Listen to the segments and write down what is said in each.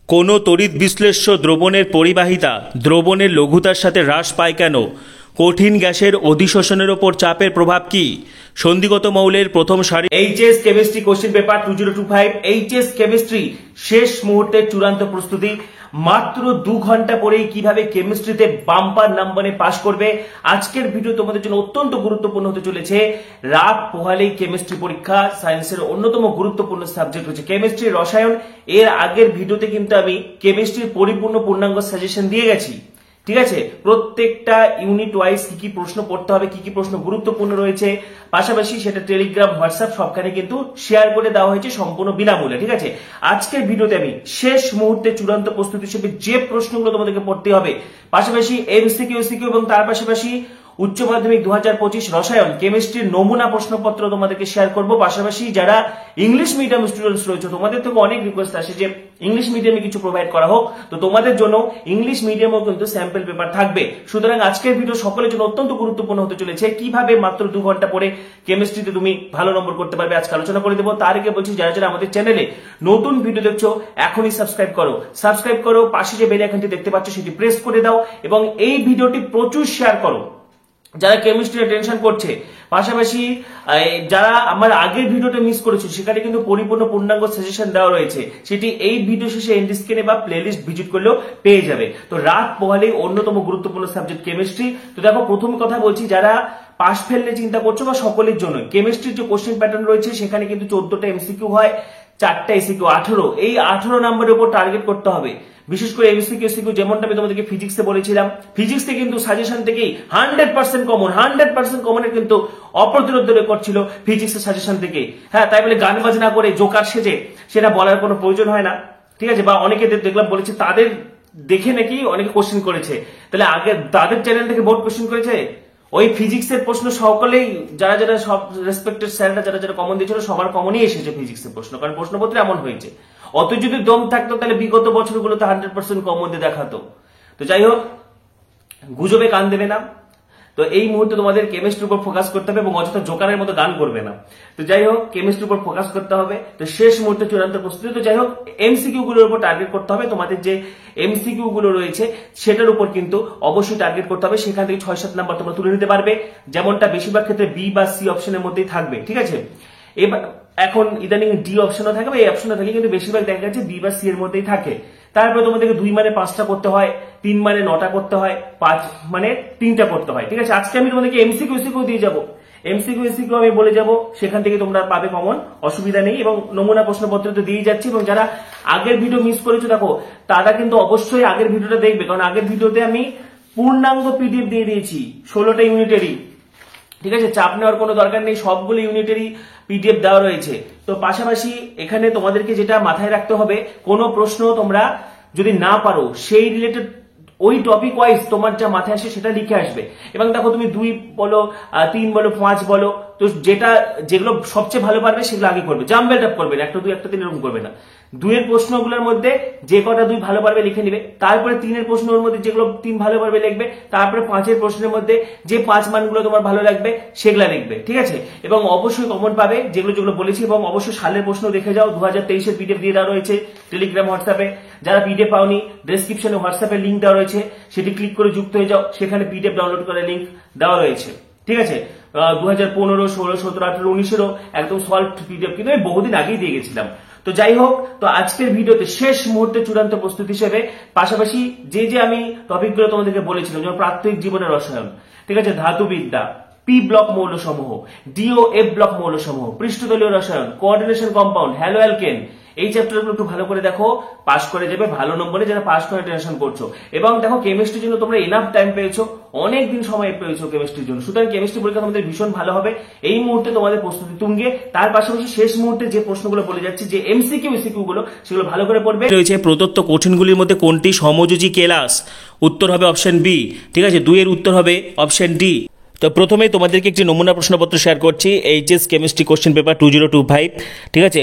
কোনো তড়িৎ বিশ্লেষ্য দ্রবণের পরিবাহিতা দ্রবণের লঘুতার সাথে হ্রাস পায় কেন? কঠিন গ্যাসের অধিশোষণের ওপর চাপের প্রভাব কি? সন্ধিগত মৌলের প্রথম সারি। HS chemistry question paper 2025 HS chemistry শেষ মুহূর্তের চূড়ান্ত প্রস্তুতি। মাত্র 2 ঘন্টা পরেই কিভাবে কেমিস্ট্রিতে বাম্পার নাম্বারে পাশ করবে। আজকের ভিডিও তোমাদের জন্য অত্যন্ত গুরুত্বপূর্ণ হতে চলেছে। রাত পোহালেই কেমিস্ট্রি পরীক্ষা। সায়েন্সের অন্যতম গুরুত্বপূর্ণ সাবজেক্ট হচ্ছে কেমিস্ট্রি, রসায়ন। এর আগের ভিডিওতে কিন্তু আমি কেমিস্ট্রির পরিপূর্ণ পূর্ণাঙ্গ সাজেশন দিয়ে গেছি, ঠিক আছে। প্রত্যেকটা ইউনিট ওয়াইজ কি কি প্রশ্ন পড়তে হবে, কি কি প্রশ্ন গুরুত্বপূর্ণ রয়েছে, পাশাপাশি সেটা টেলিগ্রাম, হোয়াটসঅ্যাপ সবখানে কিন্তু শেয়ার করে দেওয়া হয়েছে সম্পূর্ণ বিনামূল্যে, ঠিক আছে। আজকের ভিডিওতে আমি শেষ মুহূর্তে চূড়ান্ত প্রস্তুতি হিসেবে যে প্রশ্নগুলো তোমাদেরকে পড়তে হবে, পাশাপাশি এমসিকিউ, সিকিউ এবং তার পাশাপাশি উচ্চ মাধ্যমিক 2025 রসায়ন কেমিস্ট্রির নমুনা প্রশ্নপত্র তোমাদেরকে শেয়ার করব। পাশাপাশি যারা ইংলিশ মিডিয়াম স্টুডেন্টস রয়েছে, তোমাদের থেকে অনেক রিকোয়েস্ট আসে যে ইংলিশ মিডিয়ামে কিছু প্রোভাইড করা হোক, তো তোমাদের জন্য ইংলিশ মিডিয়ামও কিন্তু স্যাম্পল পেপার থাকবে। সুতরাং আজকের ভিডিও সকলের জন্য অত্যন্ত গুরুত্বপূর্ণ হতে চলেছে। কিভাবে মাত্র 2 ঘন্টা পরে কেমিস্ট্রিতে তুমি ভালো নম্বর করতে পারবে আজকে আলোচনা করে দেবো। তার আগে বলছি, যারা যারা আমাদের চ্যানেলে নতুন ভিডিও দেখছো এখনই সাবস্ক্রাইব করো, পাশে যে বেল আইকনটি দেখতে পাচ্ছ সেটি প্রেস করে দাও এবং এই ভিডিওটি প্রচুর শেয়ার করো যারা কেমিস্ট্রি টেনশন করছে। পাশাপাশি যারা আমার আগের ভিডিওটা মিস করেছো, সেখানে কিন্তু পরিপূর্ণ পূর্ণাঙ্গ সাজেশন দেওয়া রয়েছে, সেটি এই ভিডিও শেষে এন্ড স্ক্রিনে বা প্লেলিস্ট ভিজিট করলেও পেয়ে যাবে। তো রাত পোহালেই অন্যতম গুরুত্বপূর্ণ সাবজেক্ট কেমিস্ট্রি। তো দেখো, প্রথম কথা বলছি, যারা পাস ফেল নিয়ে চিন্তা করছো বা সকলের জন্য কেমিস্ট্রির যে কোশ্চেন প্যাটার্ন রয়েছে, সেখানে কিন্তু 14টা এমসিকিউ হয়, 4টা এসিকিউ, 18। এই 18 নম্বরের উপর টার্গেট করতে হবে। বিশেষ করে এমসিকিউ সিকিউ, যেমনটা আমি তোমাদেরকে ফিজিক্সে বলেছিলাম, ফিজিক্সে কিন্তু সাজেশন থেকেই 100% কমন, 100% কমনের কিন্তু অপ্রতিরোধ রেকর্ড ছিল ফিজিক্সের সাজেশন থেকে। হ্যাঁ, তাই বলে গান বাজনা করে জোকার সেজে সেটা বলার কোনো প্রয়োজন হয় না, ঠিক আছে। বা অনেকে দেখলাম বলেছে তাদের দেখে নাকি অনেকে কোশ্চেন করেছে, তাহলে আগে তাদের চ্যানেল থেকে বোর্ড কোশ্চেন করেছে। ওই ফিজিক্সের প্রশ্ন সকলেই যারা যারা সব রেসপেক্টেড স্যাররা যারা যারা কমন দিয়েছিল, সবার কমনই এসেছে ফিজিক্সের প্রশ্ন, কারণ প্রশ্নপত্রে এমন হয়েছে। অত যদি দম থাকতো তাহলে বিগত বছরগুলোতে 100% কমন দিয়ে দেখাতো। তো যাই হোক, গুজবে কান দেবে না। তো এই মুহূর্তে তোমাদের কেমিস্ট্রির উপর ফোকাস করতে হবে এবং অযথা জোকারের মতো গান করবে না। তো যাই হোক, কেমিস্ট্রির উপর ফোকাস করতে হবে। তো শেষ মুহূর্তে চূড়ান্ত প্রস্তুতি। তো যাই হোক, এমসিকিউ গুলোর উপর টার্গেট করতে হবে। তোমাদের যে এমসিকিউ গুলো রয়েছে সেটার উপর কিন্তু অবশ্যই টার্গেট করতে হবে। সেখান থেকে 6-7 নাম্বার তোমরা তুলে নিতে পারবে, যেমনটা বেশিরভাগ ক্ষেত্রে বি বা সি অপশনের মধ্যেই থাকবে, ঠিক আছে। এবার এখন ইদানিং ডি অপশনও থাকে বা এই অপশনও থাকে, কিন্তু বেশিরভাগ দেখা যাচ্ছে বি বা সি এর মধ্যেই থাকে। তারপরে তোমাদেরকে 2 মানে 5টা করতে হয়, 3 মানে 9টা করতে হয়, 5 মানে 3টা করতে হয়, ঠিক আছে। আজকে আমি তোমাদেরকে এমসিকিউ সিকিউ দিয়ে যাবো, এমসিকিউ আমি বলে যাব, সেখান থেকে তোমরা পাবে কমন, অসুবিধা নেই। এবং নমুনা প্রশ্নপত্র তো দিয়ে যাচ্ছি। এবং যারা আগের ভিডিও মিস করেছো, দেখো তারা কিন্তু অবশ্যই আগের ভিডিওটা দেখবে, কারণ আগের ভিডিওতে আমি পূর্ণাঙ্গ পিডিএফ দিয়ে দিয়েছি 16টা ইউনিটেরই, ঠিক আছে। চাপ নেওয়ার কোনো দরকার নেই, সবগুলো ইউনিটেরই পিডিএফ দেওয়া রয়েছে। তো পাশাপাশি এখানে তোমাদেরকে যেটা মাথায় রাখতে হবে, কোনো প্রশ্ন তোমরা যদি না পারো, সেই রিলেটেড ওই টপিক ওয়াইজ তোমার যা মাথায় আসে সেটা লিখে আসবে। এবং দেখো, তুমি 2 বলো, 3 বলো, 5 বলো, তো যেগুলো সবচেয়ে ভালো পারবে সেগুলো আগে করবে, জাম্বেল টাপ করবে না, 1টা 2 1টা 3 এরকম করবে না। 2 এর প্রশ্নগুলোর মধ্যে যে কটা 2 ভালো পারবে লিখে নিবে, তারপরে 3 এর প্রশ্নের মধ্যে যেগুলো 3 ভালো পারবে লিখবে, তারপরে 5 এর প্রশ্নের মধ্যে যে 5 মানগুলো তোমার ভালো লাগবে সেগুলা লিখবে, ঠিক আছে। এবং অবশ্যই কমন পাবে যেগুলো বলেছি। এবং অবশ্যই সালের প্রশ্ন দেখে যাও, 2023 এর পিডিএফ দিয়ে দেওয়া রয়েছে টেলিগ্রাম, হোয়াটসঅ্যাপে। যারা পিডিএফ পাওনি, ডেসক্রিপশনে হোয়াটসঅ্যাপের লিঙ্ক দেওয়া রয়েছে, সেটি ক্লিক করে যুক্ত হয়ে যাও, সেখানে পিডিএফ ডাউনলোড করার লিঙ্ক দেওয়া রয়েছে, ঠিক আছে। 2015, 16, 17, 18, 19-এরও একদম সলভ পিডিএফ কিন্তু আমি বহুদিন আগেই দিয়ে গেছিলাম। তো যাই হোক, তো আজকের ভিডিওতে শেষ মুহূর্তে চূড়ান্ত প্রস্তুতি হিসেবে পাশাপাশি যে আমি টপিকগুলো তোমাদেরকে বলেছিলাম, যেমন প্রাত্যহিক জীবনের রসায়ন, ঠিক আছে, ধাতুবিদ্যা, পি ব্লক মৌল সমূহ, ডিও এফ ব্লক মৌল সমূহ, পৃষ্ঠতলীয় রসায়ন, কোঅর্ডিনেশন কম্পাউন্ড, হ্যালো অ্যালকেন, এই চ্যাপ্টারগুলো একটু ভালো করে দেখো, পাস করে যাবে ভালো নম্বরে, যারা পাস করে টেনশন করছো। এবং দেখো, কেমিস্ট্রির জন্য তোমরা এনাফ টাইম পেয়েছো, অনেকদিন সময় পেয়েছো কেমিস্ট্রির জন্য। সুতরাং কেমিস্ট্রি পরীক্ষা তোমাদের ভীষণ ভালো হবে। এই মুহূর্তে তোমাদের প্রস্তুতি তুঙ্গে। তার পাশাপাশি শেষ মুহূর্তে যে প্রশ্নগুলো বলে যাচ্ছি, যে এমসিকিউ গুলো, সেগুলো ভালো করে পড়বে। রয়েছে প্রদত্ত কঠিনগুলির মধ্যে কোনটি সমযোজী কেলাস? উত্তর হবে অপশন বি, ঠিক আছে। 2 এর উত্তর হবে অপশন ডি। তো প্রথমে তোমাদেরকে একটি নমুনা প্রশ্নপত্র শেয়ার করছি, এইচএস কেমিস্ট্রি কোশ্চেন পেপার 2025, ঠিক আছে।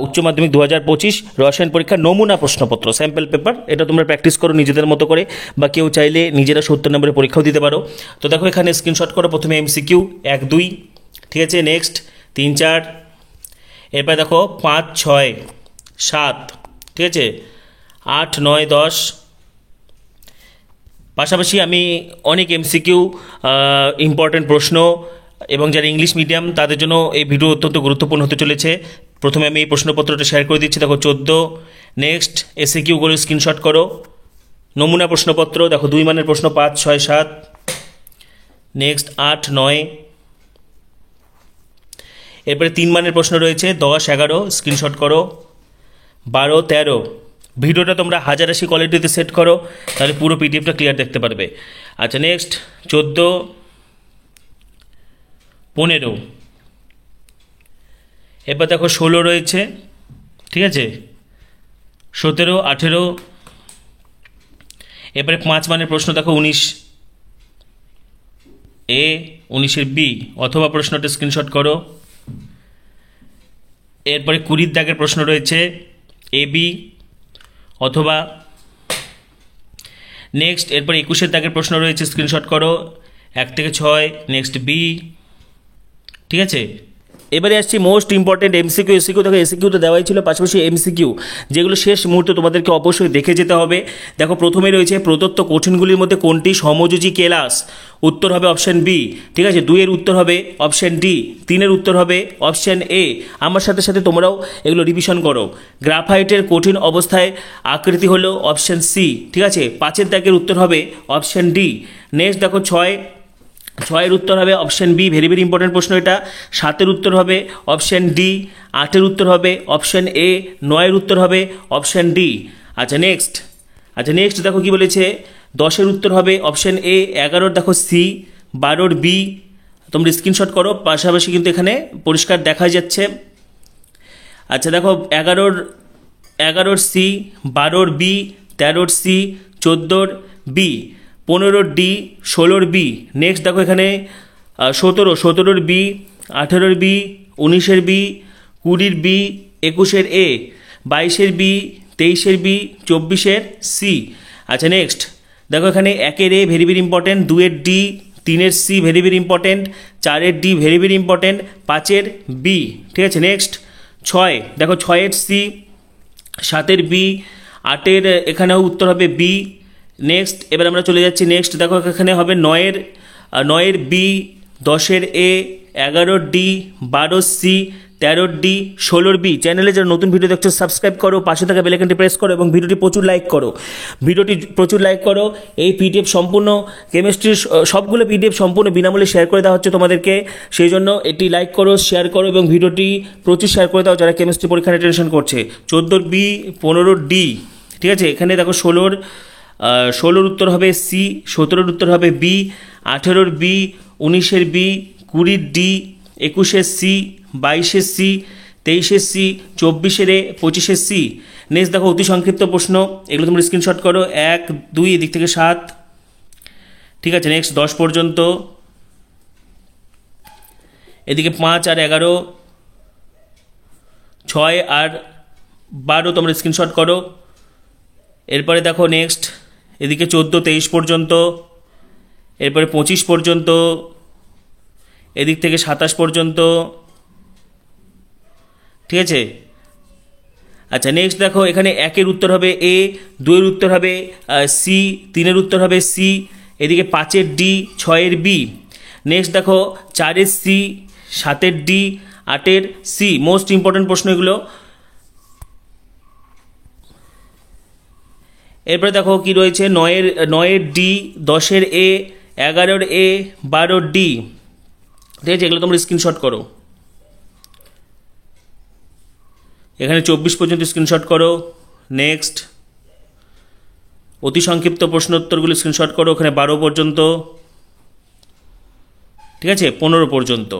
উচ্চ মাধ্যমিক 2025 রসায়ন পরীক্ষার নমুনা প্রশ্নপত্র, স্যাম্পল পেপার। এটা তোমরা প্র্যাকটিস করো নিজেদের মতো করে, বা কেউ চাইলে নিজেরা 70 নম্বরের পরীক্ষাও দিতে পারো। তো দেখো, এখানে স্ক্রিনশট করো। প্রথমে এমসিকিউ 1, 2, ঠিক আছে। নেক্সট 3, 4, এরপর দেখো 5, 6, 7, ঠিক আছে। 8, 9, 10। পাশাপাশি আমি অনেক এমসিকিউ ইম্পর্টেন্ট প্রশ্ন এবং যারা ইংলিশ মিডিয়াম তাদের জন্য এই ভিডিও অত্যন্ত গুরুত্বপূর্ণ হতে চলেছে। প্রথমে আমি এই প্রশ্নপত্রটা শেয়ার করে দিচ্ছি। দেখো 14। নেক্সট এসিকিউগুলো স্ক্রিনশট করো। নমুনা প্রশ্নপত্র দেখো 2 মানের প্রশ্ন 5, 6, 7। নেক্সট 8, 9। এরপরে 3 মানের প্রশ্ন রয়েছে 10, 11 স্ক্রিনশট করো। 12, 13। ভিডিওটা তোমরা 1080 কোয়ালিটিতে সেট করো, তাহলে পুরো পিডিএফটা ক্লিয়ার দেখতে পারবে। আচ্ছা নেক্সট 14, 15। এরপর দেখো 16 রয়েছে, ঠিক আছে, 17, 18। এরপরে 5 মানের প্রশ্ন দেখো 19 এ, 19-এর বি অথবা প্রশ্নটা স্ক্রিনশট করো। এরপরে 20 দাগের প্রশ্ন রয়েছে এ বি অথবা। নেক্সট এরপরে 21-এর দাগের প্রশ্ন রয়েছে স্ক্রিনশট করো 1 থেকে 6। নেক্সট বি, ঠিক আছে। এবারে আসছি মোস্ট ইম্পর্টেন্ট এমসিকিউ। এসিকিউ দেখো, এসিকিউ তো দেওয়াই ছিল, পাশাপাশি এমসিকিউ যেগুলো শেষ মুহূর্তে তোমাদেরকে অবশ্যই দেখে যেতে হবে। দেখো প্রথমে রয়েছে প্রদত্ত কঠিনগুলির মধ্যে কোনটি সমযোজী কেলাস? উত্তর হবে অপশান বি, ঠিক আছে। 2 এর উত্তর হবে অপশান ডি, 3 এর উত্তর হবে অপশান এ। আমার সাথে সাথে তোমরাও এগুলো রিভিশন করো। গ্রাফাইটের কঠিন অবস্থায় আকৃতি হলো অপশান সি, ঠিক আছে। 5-এর দাগের উত্তর হবে অপশান ডি। নেক্সট দেখো 6-এর উত্তর হবে option B, very very important প্রশ্ন এটা। 7-এর উত্তর হবে অপশান ডি। 8-এর উত্তর হবে অপশান এ। 9-এর উত্তর হবে অপশান ডি। আচ্ছা নেক্সট দেখো কি বলেছে। 10-এর উত্তর হবে অপশান এ। 11-র দেখো সি, 12-র বি। তোমরা স্ক্রিনশট করো, পাশাপাশি কিন্তু এখানে পরিষ্কার দেখা যাচ্ছে। আচ্ছা দেখো 11-র সি, 12-র বি, 13-র সি, 14-র বি, 15-র ডি, 16-র বি। নেক্সট দেখো এখানে 17-র বি, 18-র বি, 19-এর বি, 20-র বি, 21-এর এ, 22-এর বি, 23-এর বি, 24-এর সি। আচ্ছা নেক্সট দেখো এখানে 1-এর এ ভেরি ভেরি ইম্পর্টেন্ট, 2-এর ডি, 3-এর সি ভেরি ভেরি ইম্পর্টেন্ট, 4-এর D very very important, 5-এর B, ঠিক আছে। নেক্সট 6 দেখো 6-এর সি, 7-এর বি, 8-এর এখানেও উত্তর হবে বি। নেক্সট এবার আমরা চলে যাচ্ছি। নেক্সট দেখো এখানে হবে 9-এর বি, 10-এর এ, 11-র ডি, 12-র সি, 13-র ডি, 16-র বি। চ্যানেলে যারা নতুন ভিডিও দেখছো সাবস্ক্রাইব করো, পাশে থাকা বেল আইকনটি প্রেস করো এবং ভিডিওটি প্রচুর লাইক করো। এই পিডিএফ সম্পূর্ণ কেমিস্ট্রির সবগুলো পিডিএফ সম্পূর্ণ বিনামূল্যে শেয়ার করে দেওয়া হচ্ছে তোমাদেরকে, সেই জন্য এটি লাইক করো, শেয়ার করো এবং ভিডিওটি প্রচুর শেয়ার করে দাও যারা কেমিস্ট্রি পরীক্ষা নিয়ে টেনশন করছে। 14-র বি, 15-র ডি, ঠিক আছে। এখানে দেখো 16-র উত্তর হবে সি, 17-র উত্তর হবে বি, 18-র বি, 19-এর বি, 20-র ডি, 21-এর সি, 22-এর সি, 23-এর সি, 24-এর এ, 25-এর সি। নেক্সট দেখো অতি সংক্ষিপ্ত প্রশ্ন, এগুলো তোমরা স্ক্রিনশট করো। 1, 2 এদিক থেকে 7, ঠিক আছে। নেক্সট 10 পর্যন্ত, এদিকে 5 আর 11, 6 আর 12 তোমরা স্ক্রিনশট করো। এরপরে দেখো নেক্সট এদিকে 14, 23 পর্যন্ত, এরপরে 25 পর্যন্ত, এদিক থেকে 27 পর্যন্ত, ঠিক আছে। আচ্ছা নেক্সট দেখো এখানে 1-এর উত্তর হবে এ, 2-এর উত্তর হবে সি, 3-এর উত্তর হবে সি, এদিকে 5-এর ডি, 6-এর বি। নেক্সট দেখো 4-এর সি, 7-এর ডি, 8-এর সি। মোস্ট ইম্পর্টেন্ট প্রশ্ন এগুলো। এরপরে দেখো কি রয়েছে। 9-এর ডি, 10-এর এ, 11-এর এ, 12-র ডি, ঠিক আছে। এগুলো তোমরা স্ক্রিনশট করো। এখানে 24 পর্যন্ত স্ক্রিনশট করো। নেক্সট অতি সংক্ষিপ্ত প্রশ্নোত্তরগুলো স্ক্রিনশট করো, ওখানে 12 পর্যন্ত, ঠিক আছে, 15 পর্যন্ত।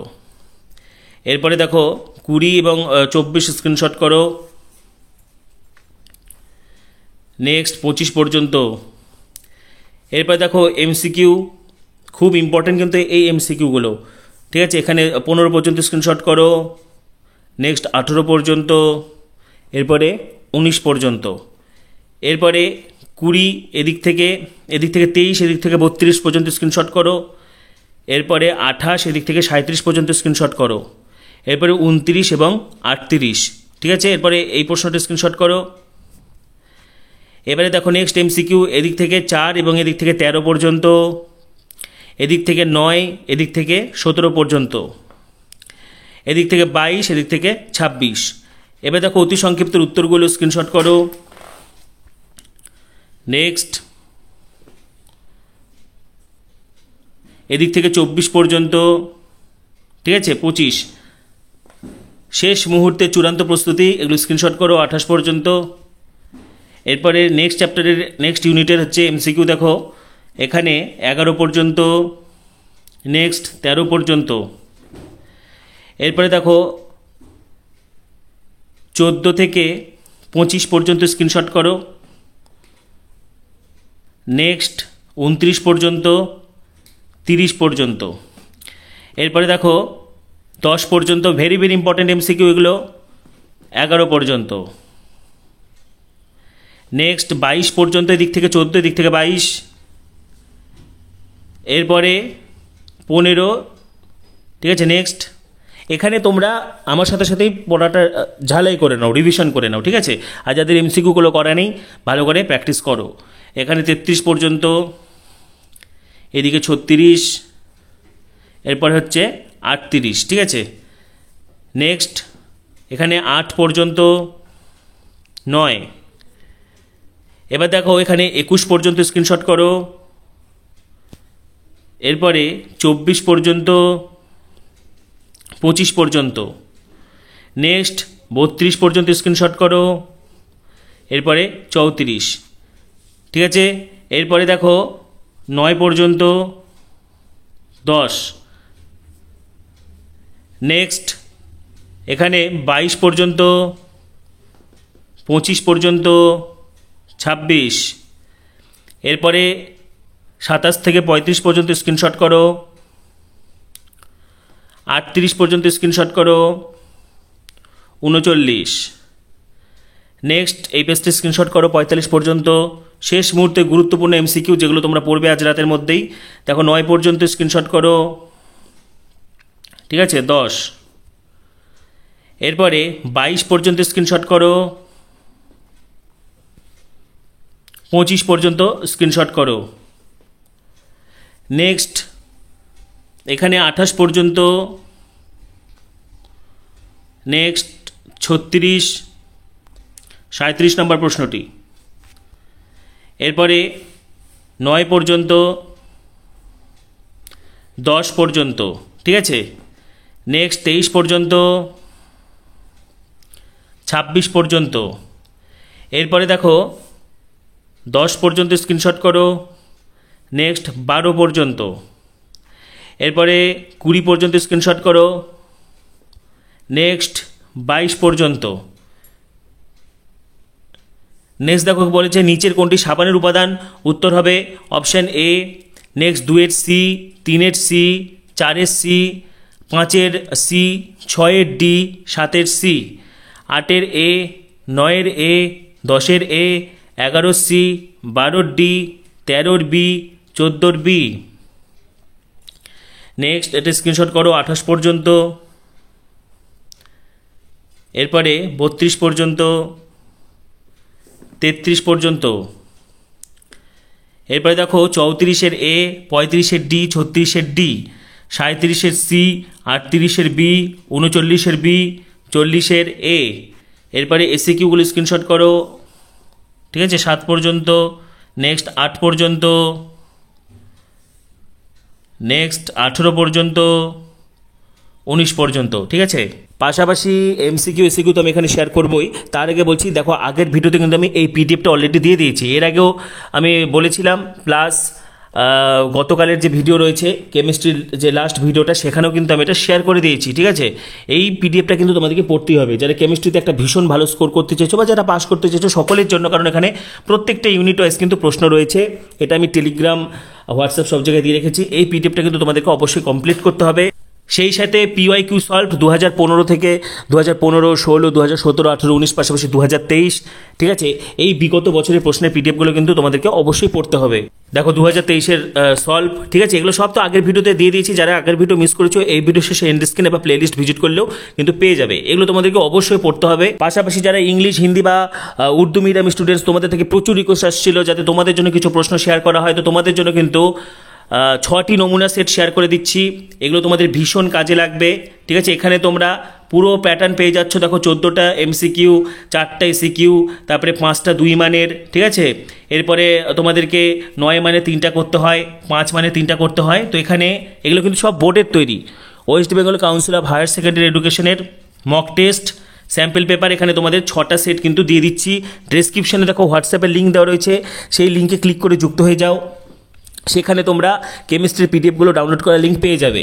এরপরে দেখো 20 এবং 24 স্ক্রিনশট করো। নেক্সট 25 পর্যন্ত। এরপরে দেখো এমসিকিউ, খুব ইম্পর্টেন্ট কিন্তু এই এমসিকিউগুলো, ঠিক আছে। এখানে 15 পর্যন্ত স্ক্রিনশট করো। নেক্সট 18 পর্যন্ত, এরপরে 19 পর্যন্ত, এরপরে 20, এদিক থেকে 23, এদিক থেকে 32 পর্যন্ত স্ক্রিনশট করো। এরপরে 28, এদিক থেকে 37 পর্যন্ত স্ক্রিনশট করো। এরপরে 29 এবং 38, ঠিক আছে। এরপরে এই প্রশ্নটা স্ক্রিনশট করো। এবারে দেখো নেক্সট এমসিকিউ, এদিক থেকে 4 এবং এদিক থেকে 13 পর্যন্ত, এদিক থেকে 9, এদিক থেকে 17 পর্যন্ত, এদিক থেকে 22, এদিক থেকে 26। এবার দেখো অতি সংক্ষিপ্ত উত্তরগুলো স্ক্রিনশট করো। নেক্সট এদিক থেকে 24 পর্যন্ত, ঠিক আছে, 25। শেষ মুহূর্তে চূড়ান্ত প্রস্তুতি, এগুলো স্ক্রিনশট করো 28 পর্যন্ত। এরপরে নেক্সট চ্যাপ্টারের নেক্সট ইউনিটের হচ্ছে এমসিকিউ, দেখো এখানে 11 পর্যন্ত, নেক্সট 13 পর্যন্ত। এরপরে দেখো 14 থেকে 25 পর্যন্ত স্ক্রিনশট করো। নেক্সট 29 পর্যন্ত, 30 পর্যন্ত। এরপরে দেখো 10 পর্যন্ত, ভেরি ভেরি ইম্পর্টেন্ট এমসিকিউ এগুলো, 11 পর্যন্ত। নেক্সট 22 পর্যন্ত, এদিক থেকে 14, এদিক থেকে 22। এরপরে 15, ঠিক আছে। নেক্সট এখানে তোমরা আমার সাথে সাথেই পড়াটা ঝালাই করে নাও, রিভিশন করে নাও, ঠিক আছে। আর যাদের এমসিকিউগুলো করা নেই ভালো করে প্র্যাকটিস করো। এখানে 33 পর্যন্ত, এদিকে 36, এরপর হচ্ছে 38, ঠিক আছে। নেক্সট এখানে 8 পর্যন্ত, 9। এবার দেখো এখানে 21 পর্যন্ত স্ক্রিনশট করো। এরপরে 24 পর্যন্ত, 25 পর্যন্ত। নেক্সট 32 পর্যন্ত স্ক্রিনশট করো। এরপরে 34, ঠিক আছে। এরপরে দেখো 9 পর্যন্ত, 10। নেক্সট এখানে 22 পর্যন্ত, 25 পর্যন্ত, 26। এরপরে 27 থেকে 35 পর্যন্ত স্ক্রিনশট করো। 38 পর্যন্ত স্ক্রিনশট করো। 39। নেক্সট এই পেজটি স্ক্রিনশট করো 45 পর্যন্ত। শেষ মুহূর্তে গুরুত্বপূর্ণ এমসিকিউ যেগুলো তোমরা পড়বে আজ রাতের মধ্যেই, দেখো 9 পর্যন্ত স্ক্রিনশট করো, ঠিক আছে, 10। এরপরে 22 পর্যন্ত স্ক্রিনশট করো, 25 পর্যন্ত স্ক্রিনশট করো। নেক্সট এখানে 28 পর্যন্ত। নেক্সট 36, 37 নম্বর প্রশ্নটি। এরপরে 9 পর্যন্ত, 10 পর্যন্ত, ঠিক আছে। নেক্সট 23 পর্যন্ত, 26 পর্যন্ত। এরপরে দেখো 10 পর্যন্ত স্ক্রিনশট করো। নেক্সট 12 পর্যন্ত। এরপরে 20 পর্যন্ত স্ক্রিনশট করো। নেক্সট 22 পর্যন্ত। নেক্সট দেখো বলেছে নিচের কোনটি সাবানের উপাদান, উত্তর হবে অপশান এ। নেক্সট 2 এর সি, 3 এর সি, 4 এর সি, 5 এর সি, 6 এর ডি, 7 এর সি, 8 এর এ, 9 এর এ, 10 এর A, 11 C, 12 D, 13 B, 14 B. Next এটা স্ক্রিনশট করো 28 পর্যন্ত। এরপরে 32 পর্যন্ত, 33 পর্যন্ত। এরপরে দেখো 34 এর এ, 35 এর ডি, 36 এর ডি, 37 এর সি, 38 এর বি, 39 এর বি, 40 এর এ। এরপরে এসিকিউগুলো স্ক্রিনশট করো, ঠিক আছে, 7 পর্যন্ত। নেক্সট 8 পর্যন্ত। নেক্সট 18 পর্যন্ত, 19 পর্যন্ত, ঠিক আছে। পাশাপাশি এমসিকিউ এসিকিউ তো আমি এখানে শেয়ার করবোই। তার আগে বলছি দেখো আগের ভিডিওতে কিন্তু আমি এই পিডিএফটা অলরেডি দিয়ে দিয়েছি, এর আগেও আমি বলেছিলাম। প্লাস গতকালের যে ভিডিও রয়েছে কেমিস্ট্রির যে লাস্ট ভিডিওটা, সেখানেও কিন্তু আমি এটা শেয়ার করে দিয়েছি, ঠিক আছে। এই পিডিএফটা কিন্তু তোমাদেরকে পড়তেই হবে যারা কেমিস্ট্রিতে একটা ভীষণ ভালো স্কোর করতে চেয়েছো বা যারা পাস করতে চেয়েছো সকলের জন্য, কারণ এখানে প্রত্যেকটা ইউনিট ওয়াইজ কিন্তু প্রশ্ন রয়েছে। এটা আমি টেলিগ্রাম, হোয়াটসঅ্যাপ সব জায়গায় দিয়ে রেখেছি। এই পিডিএফটা কিন্তু তোমাদেরকে অবশ্যই কমপ্লিট করতে হবে। সেই সাথে পিওয়াইকিউ সলভ 2015 থেকে 2015, 16, 2017, 18, 19 পাশাপাশি 2023, ঠিক আছে। এই বিগত বছরের প্রশ্নের পিডিএফগুলো কিন্তু তোমাদেরকে অবশ্যই পড়তে হবে। দেখো 2023-এর সলভ, ঠিক আছে, এগুলো সব তো আগের ভিডিওতে দিয়ে দিয়েছি। যারা আগের ভিডিও মিস করেছো এই ভিডিও শেষে এন্ড স্ক্রিনে বা প্লে লিস্ট ভিজিট করলেও কিন্তু পেয়ে যাবে। এগুলো তোমাদেরকে অবশ্যই পড়তে হবে। পাশাপাশি যারা ইংলিশ, হিন্দি বা উর্দু মিডিয়াম স্টুডেন্টস, তোমাদের থেকে প্রচুর রিকোয়েস্ট আসছিল যাতে তোমাদের জন্য কিছু প্রশ্ন শেয়ার করা হয়, তো তোমাদের জন্য কিন্তু 6টি নমুনা সেট শেয়ার করে দিচ্ছি। এগুলো তোমাদের ভীষণ কাজে লাগবে, ঠিক আছে। এখানে তোমরা পুরো প্যাটার্ন পেয়ে যাচ্ছ। দেখো 14টা এমসিকিউ, 4টা এসিকিউ, তারপরে 5টা 2 মানের, ঠিক আছে। এরপরে তোমাদেরকে 9 মানে 3টা করতে হয়, 5 মানে 3টা করতে হয়। তো এখানে এগুলো কিন্তু সব বোর্ডের তৈরি। West Bengal council of higher secondary এডুকেশনের মক টেস্ট স্যাম্পল পেপার এখানে তোমাদের 6টা সেট কিন্তু দিয়ে দিচ্ছি। ডেসক্রিপশনে দেখো হোয়াটসঅ্যাপের লিঙ্ক দেওয়া রয়েছে, সেই লিঙ্কে ক্লিক করে যুক্ত হয়ে যাও। সেখানে তোমরা কেমিস্ট্রির পিডিএফগুলো ডাউনলোড করার লিঙ্ক পেয়ে যাবে।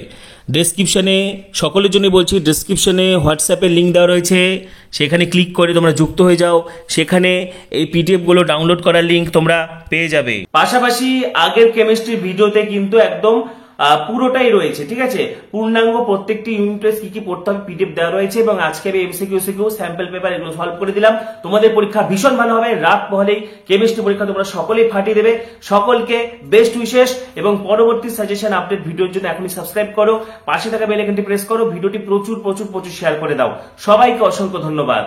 ডেসক্রিপশনে সকলের জন্য বলছি, ডেসক্রিপশনে হোয়াটসঅ্যাপের লিঙ্ক দেওয়া রয়েছে, সেখানে ক্লিক করে তোমরা যুক্ত হয়ে যাও। সেখানে এই পিডিএফগুলো ডাউনলোড করার লিঙ্ক তোমরা পেয়ে যাবে। পাশাপাশি আগের কেমিস্ট্রির ভিডিওতে কিন্তু একদম পুরোটাই রয়েছে, ঠিক আছে। পূর্ণাঙ্গ প্রত্যেকটি ইউনিট টেস্ট কি কি পড়তে হবে পিডিএফ দেওয়া রয়েছে, এবং আজকে আমি এমসিকিউ স্যাম্পল পেপার এগুলো সলভ করে দিলাম। তোমাদের পরীক্ষা ভীষণ ভালো হবে। রাত পহলেই কেমিস্ট্রি পরীক্ষা তোমরা সকলেই ফাটিয়ে দেবে। সকলকে বেস্ট উইশেস, এবং পরবর্তী সাজেশন আপডেট ভিডিওর জন্য এখনই সাবস্ক্রাইব করো, পাশে থাকা বেল আইকনটি প্রেস করো, ভিডিওটি প্রচুর প্রচুর প্রচুর শেয়ার করে দাও। সবাইকে অসংখ্য ধন্যবাদ।